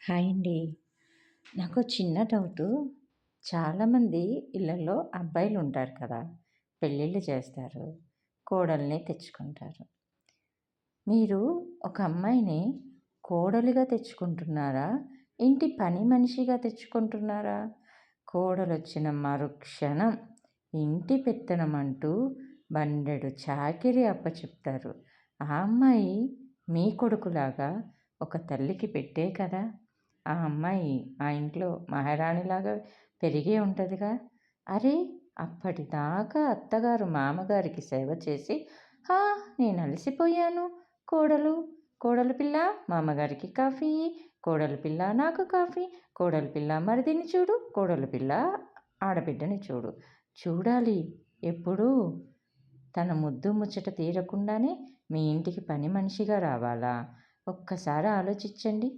Hi అండి. నాకు చిన్న డౌటు. చాలామంది ఇళ్ళల్లో అబ్బాయిలుంటారు కదా! పెళ్ళిళ్ళు చేస్తారు. కోడల్ని తెచ్చుకుంటారు. మీరు ఒక అమ్మాయిని కోడలుగా తెచ్చుకుంటున్నారా? ఇంటి పని మనిషిగా తెచ్చుకుంటున్నారా? కోడలొచ్చిన మరుక్షణం ఇంటి పెత్తనమంటూ బండెడు చాకిరీ అప్పచెప్తారు. ఆ అమ్మాయి మీ కొడుకులాగా ఒక తల్లికి పెట్టే కదా! ఆ అమ్మాయి ఆ ఇంట్లో మహారాణిలాగా పెరిగే ఉంటదిగా! అరే! అప్పటిదాకా అత్తగారు మామగారికి సేవ చేసి, "హా! నేనలసిపోయాను. కోడలు, కోడలు పిల్ల మామగారికి కాఫీ, కోడలు పిల్ల నాకు కాఫీ, కోడలు పిల్ల మరిదిని చూడు, కోడలు పిల్ల ఆడబిడ్డని చూడు." చూడాలి ఎప్పుడూ తన ముద్దు ముచ్చట తీరకుండానే మీ ఇంటికి పని మనిషిగా రావాలా? ఒక్కసారి ఆలోచించండి.